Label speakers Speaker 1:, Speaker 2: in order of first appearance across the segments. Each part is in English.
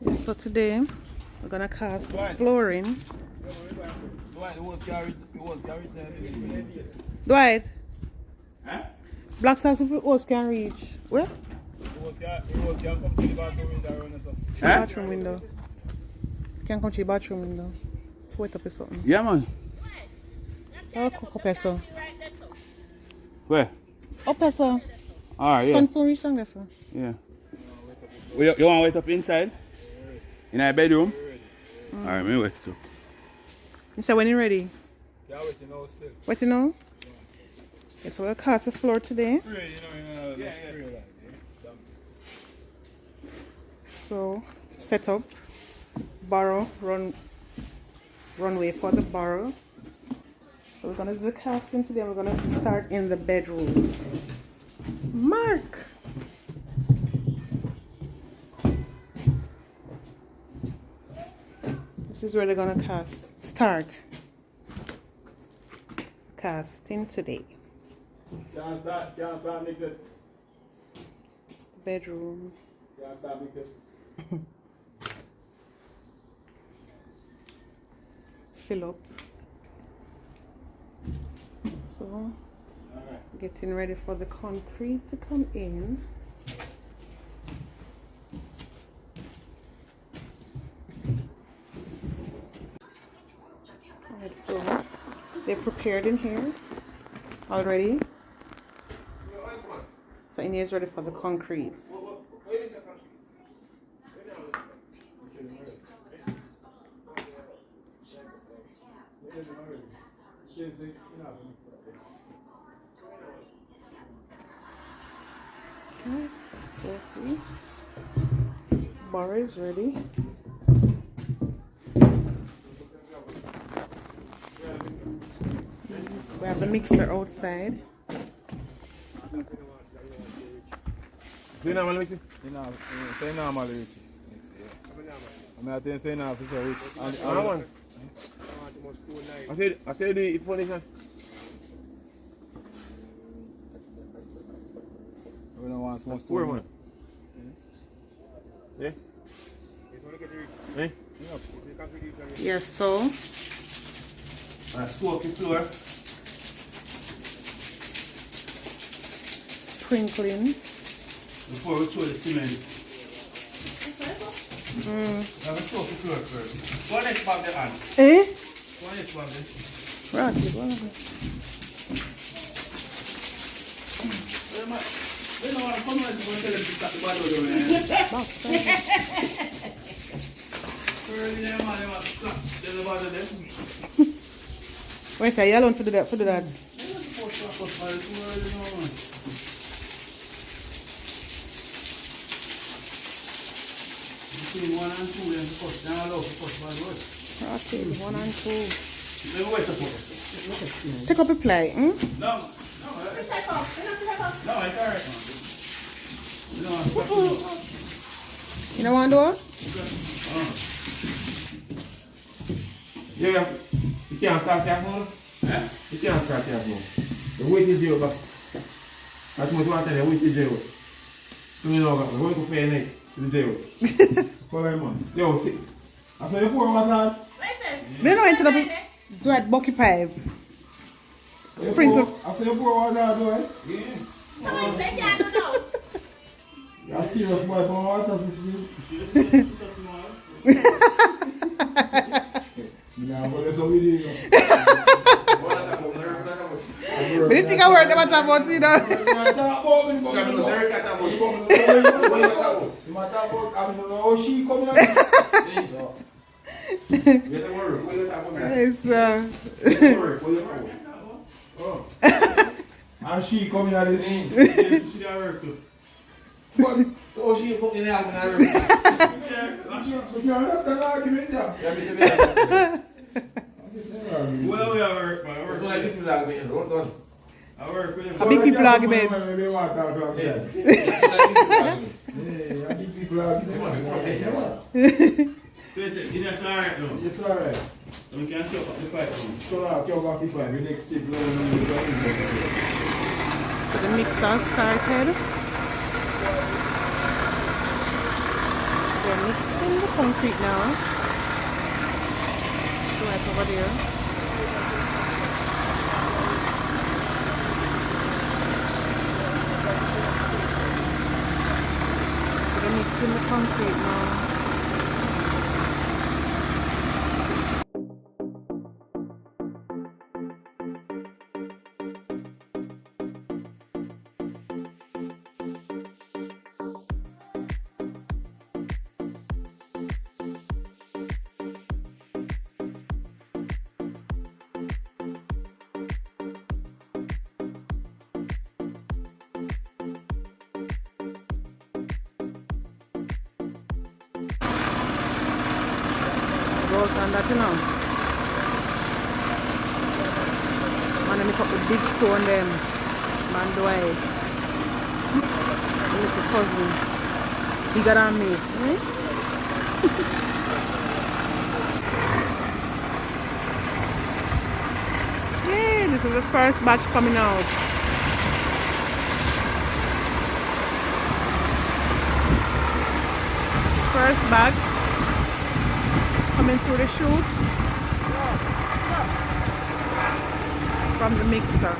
Speaker 1: Yeah, so today we're gonna cast flooring. Dwight.
Speaker 2: Huh?
Speaker 1: Black sauce if the host can reach. Where? Bathroom window. Can come to the bathroom window. Wait up or something.
Speaker 2: Yeah, man.
Speaker 1: I'll cook up here, so.
Speaker 2: Where?
Speaker 1: Up here, so.
Speaker 2: Alright, yeah.
Speaker 1: Sun soon reach down there, so.
Speaker 2: Yeah. You want to wait up inside? In our bedroom? Alright, me wait too.
Speaker 1: You say when you're ready?
Speaker 3: Yeah, waiting now still.
Speaker 1: Waiting now? Okay, so we'll cast the floor today.
Speaker 3: Spray, spray like
Speaker 1: So, set up, borrow, runway for the borrow. So we're gonna do the casting today. We're gonna start in the bedroom. Mark! This is where they're gonna start casting today.
Speaker 3: Can't start mix it.
Speaker 1: It's the bedroom.
Speaker 3: Can't start mix it.
Speaker 1: Fill up. So, getting ready for the concrete to come in. Alright, so they're prepared in here already. So in here is ready for the concrete. Okay, so see, bar is ready. We have the mixer outside.
Speaker 3: Say normal mix it? Say normal mix it. I think say normal for sure. And one. I said the foundation. We don't want some square one. Yeah? Eh?
Speaker 1: Yes, so
Speaker 2: Soak the floor.
Speaker 1: sprinkling.
Speaker 2: Before we throw the cement. Now we soak the floor first. Go next bag the hand.
Speaker 1: Eh?
Speaker 2: Go next bag the.
Speaker 1: Right, one of it.
Speaker 2: We don't want to come out and tell them to stop the bottle though, man. Early there, man, they want to stop the bottle there.
Speaker 1: Wait, say you alone for that?
Speaker 2: They're not supposed to put bottle too early now, man. Between 1 and 2, then first, then allow for first bottle.
Speaker 1: Right, 1 and 2.
Speaker 2: Then wait a second.
Speaker 1: Take up a plate, hmm?
Speaker 2: No, it's alright, man. You don't want to stop it.
Speaker 1: You know what I'm doing?
Speaker 3: Yeah, you can't start that one.
Speaker 2: Eh?
Speaker 3: You can't start that one. The weight is zero, but that's what I tell you, the weight is zero. So you know, we're going to pay an 8 to the zero. Call them on. Yo, see. I saw you pour water.
Speaker 1: They know into the do it bucket pipe. Sprinkle.
Speaker 3: I saw you pour water, do it.
Speaker 2: Yeah.
Speaker 4: Someone said you don't know.
Speaker 3: You're serious, boy. Some water is good. Nah, but that's what we do.
Speaker 1: But you think I worry about that about you know?
Speaker 3: And she coming at this thing. She got work too. But so she fucking out and everything. But you understand the argument there?
Speaker 2: Well, we have work, man.
Speaker 3: That's why people like me. Don't done.
Speaker 2: I work with him.
Speaker 1: A big people argument.
Speaker 3: Yeah, big people argument.
Speaker 2: That's alright though.
Speaker 3: It's alright.
Speaker 2: So we can chop up the pipe now.
Speaker 3: So now, chop up the pipe. The next step,
Speaker 1: So the mixer started. They're mixing the concrete now. Right over there. So they're mixing the concrete now. And that, you know, man, I make up the big stone them, man, Dwight, little cousin, bigger than me, eh? Yeah, this is the first batch coming out. First batch coming through the chute from the mixer.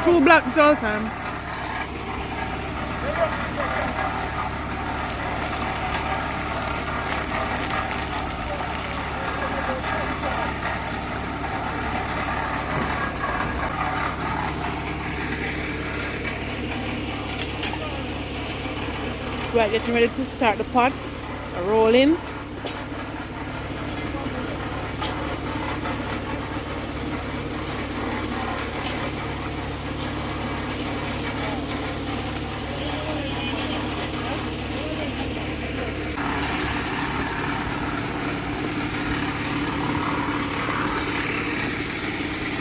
Speaker 1: Two blocks all time. Right, getting ready to start the pot rolling.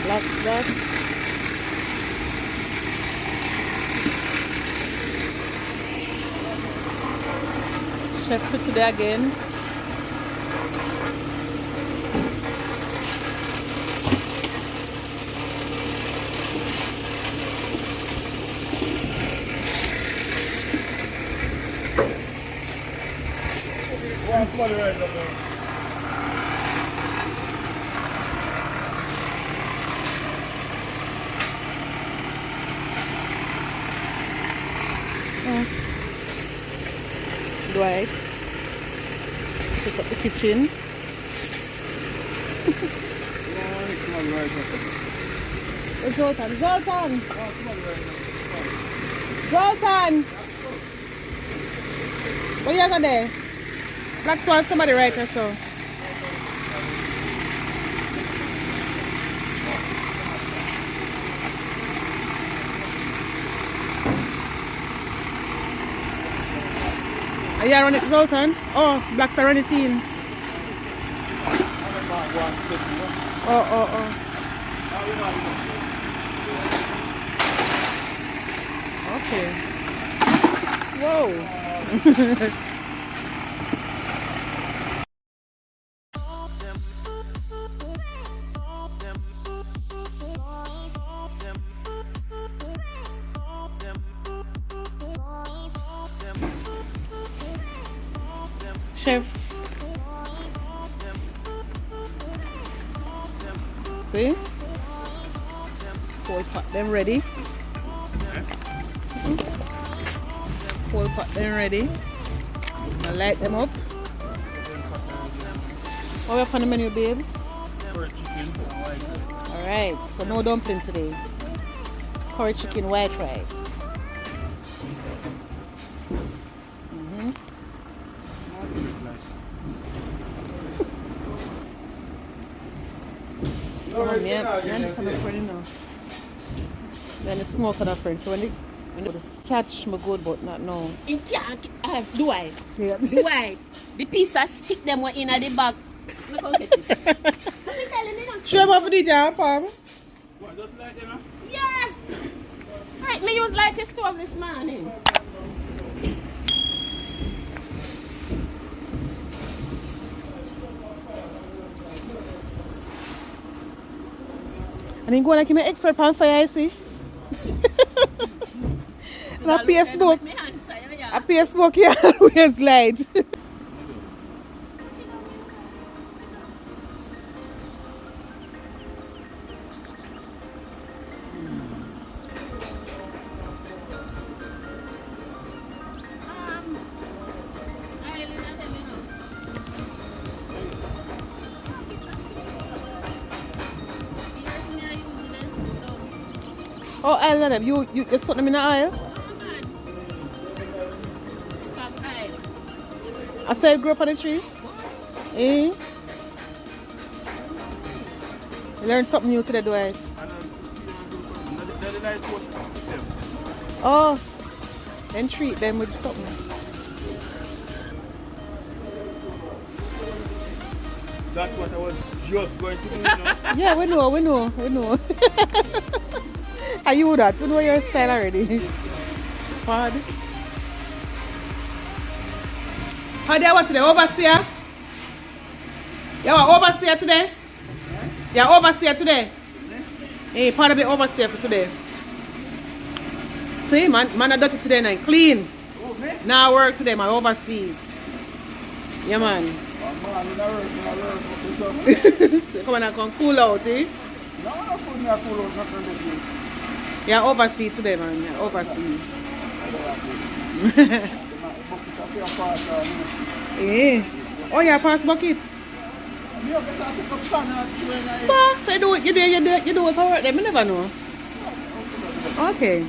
Speaker 1: That's that. Chef for today again. Dwight, set up the kitchen. Zoltan, Zoltan! Zoltan! What you got there? Black Swan, somebody right or so. Are you running it, Zoltan? Oh, Blacks are running it in. Oh. Okay. Whoa. Chef. See? Whole pot them ready. Whole pot them ready. Now light them up. What we have on the menu, babe?
Speaker 2: Curry chicken and white rice.
Speaker 1: Alright, so no dumpling today. Curry chicken, white rice. Yeah, this one is pretty now. Then the smoke on a friend. So when they catch me good, but not now.
Speaker 4: You can't do I?
Speaker 1: Yeah.
Speaker 4: Do I? The piece of stick them were in the bag. Look how get it. I'm telling you now.
Speaker 1: Show me for the job, Pam.
Speaker 2: What, just like them, huh?
Speaker 4: Yeah. Right, me use like a stove this morning.
Speaker 1: And then go like my expert pan fire, I see. And a PS smoke. A PS smoke here always light. Oh, oil on them. You just put them in the oil? I said it grew up on the tree. Eh? You learned something new today, Dwight. Oh, then treat them with something.
Speaker 2: That's what I was just going to do, you know.
Speaker 1: Yeah, we know. Are you that? We know your style already. Hard. How do you want today? Overseer? You are overseer today? You are overseer today? Hey, part of the overseer for today. See, man are dirty today now. Clean. Now work today, my oversee. Yeah, man. Come on and come cool out, eh? Yeah, oversee today, man. Yeah, oversee. Yeah. Oh, yeah, pass bucket. Box, I do it. You do it for work. They never know. Okay.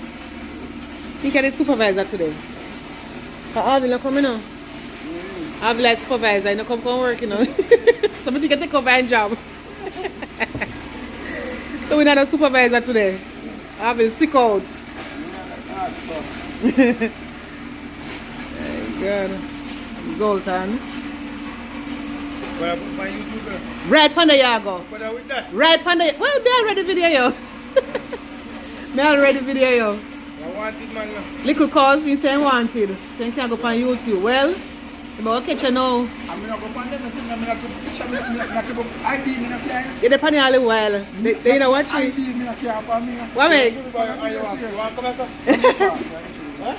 Speaker 1: You get a supervisor today. I'll be coming now. I'll be like supervisor. I know come work, you know. Somebody can take over a job. So we're not a supervisor today. I will sick out. God. Zoltan. Red Panda Yago. Red Panda. Well, me already video yo. Me already video yo.
Speaker 3: I wanted man.
Speaker 1: Little cause you say wanted. So you can go on YouTube. Well, but catch you now.
Speaker 3: I'm not going to find them. I'm not going to picture me. I'm not going to ID me.
Speaker 1: You're depending on a while. They know what you.
Speaker 3: ID me.
Speaker 1: What make?
Speaker 3: You want to come here?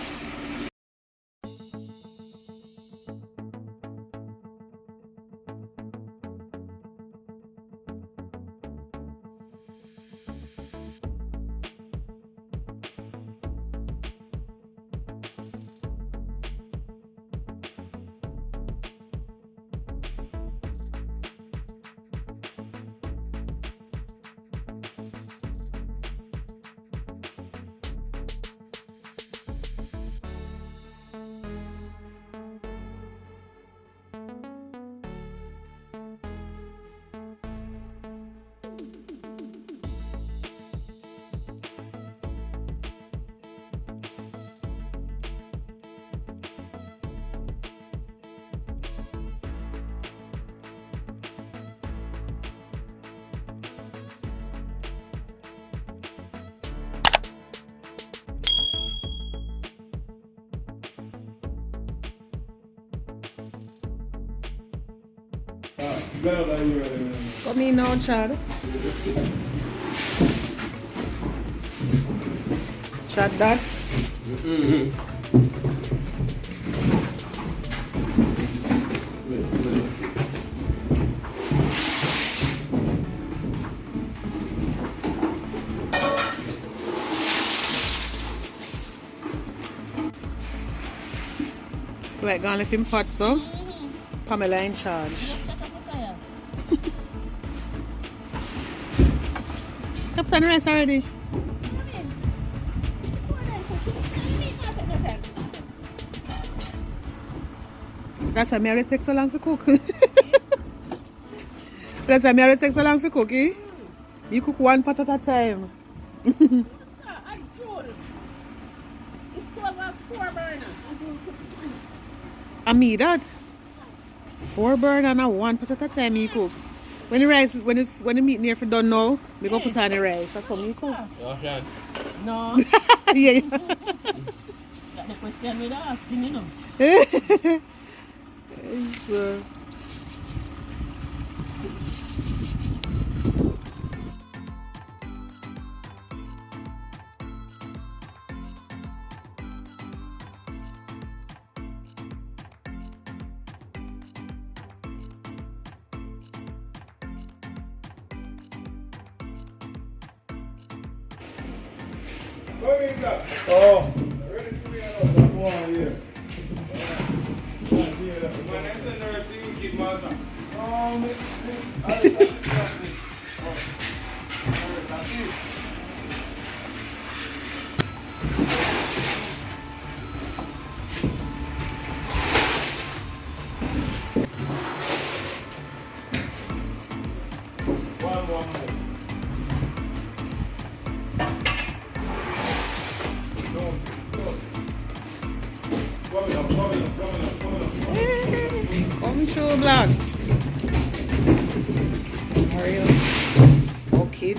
Speaker 1: Come in now, Chad. Chad that. Right, gonna let him pot so. Pamela in charge. Captain rest already. That's why me always take so long to cook. That's why me always take so long to cook, eh? You cook one pot at a time.
Speaker 4: Sir, and June. The stove have 4 burners. And June cook 3.
Speaker 1: I mean that. 4 burn and a 1 pot at a time you cook. When the rice, when the meat near for done now, we go put on the rice. That's something you cook.
Speaker 4: No.
Speaker 1: Yeah.
Speaker 4: That's the question we asking, you know.
Speaker 1: So,
Speaker 3: Oh, ready for me? I don't want here. My next nurse, you keep master. One more.
Speaker 1: come show blocks. How are you? Okay.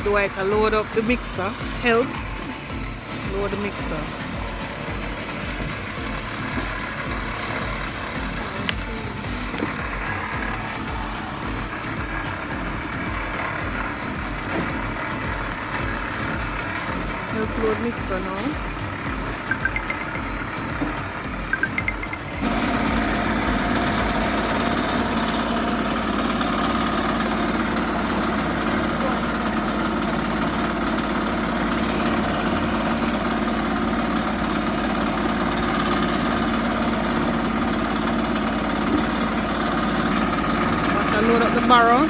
Speaker 1: Dwight, I load up the mixer. Help. Load the mixer. Help load mixer now. Load up the barrel.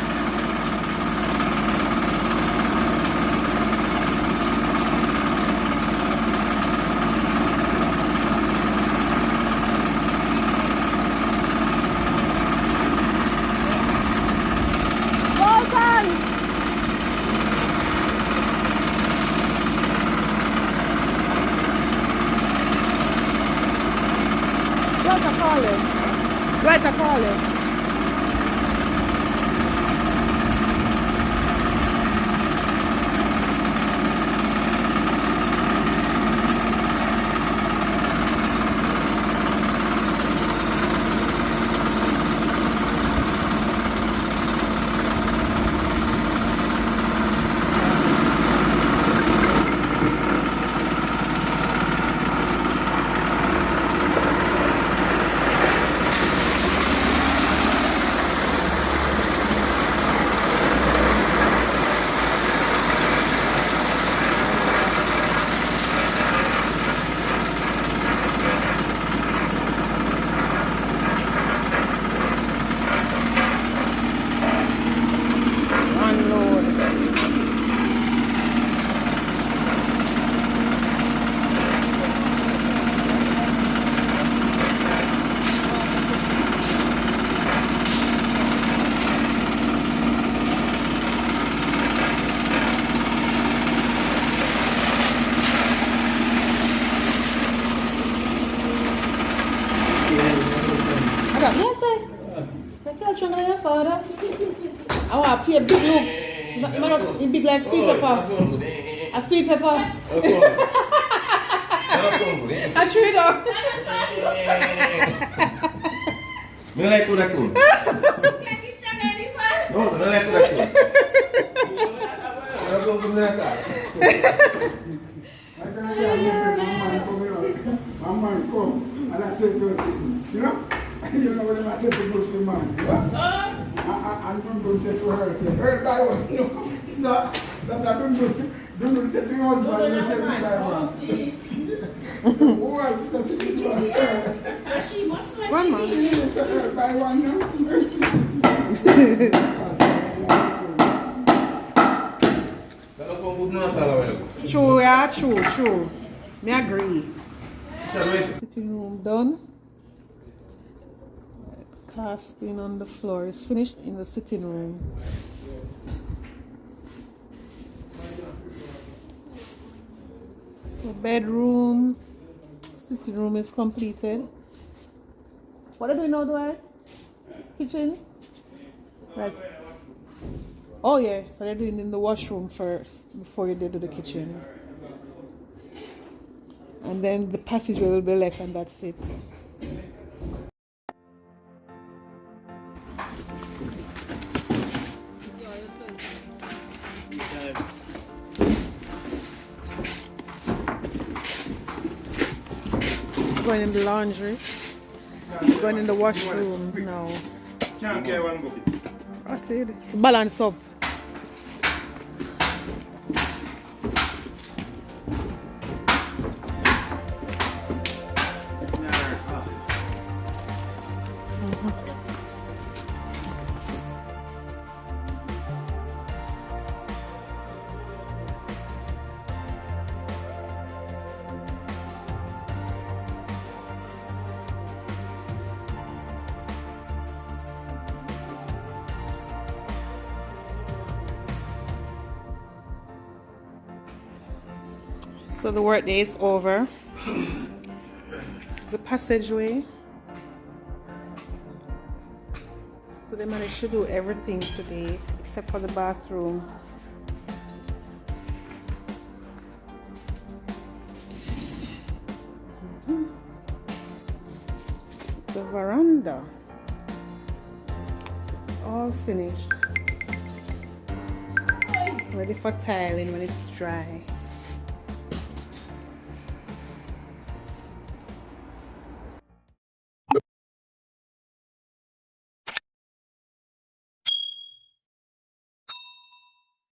Speaker 1: Right, I call it. Yes, I can't try my father. I want to pay big looks. It big like sweet pepper. A sweet pepper. I treat her.
Speaker 3: I like that too. No, I like that too. That's all good like that. My man come and I said to him, you know what I said to good for man, you know? And Dundun said to her, say, her die one, you know? That Dundun said to your husband, and he said to die one. Why? That's it.
Speaker 4: She must like
Speaker 1: One man.
Speaker 3: Her die one, you know?
Speaker 1: True, yeah, true. Me agree. Sitting room done. Casting on the floor is finished in the sitting room. So bedroom, sitting room is completed. What are they doing now, Dwight? Kitchen? Right. Oh yeah, so they're doing in the washroom first before they do the kitchen. And then the passageway will be left and that's it. Going in the laundry. Going in the washroom now.
Speaker 3: Can't carry one bucket.
Speaker 1: That's it. Balance up. So the work day is over. It's a passageway. So they managed to do everything today except for the bathroom. The veranda. All finished. Ready for tiling when it's dry.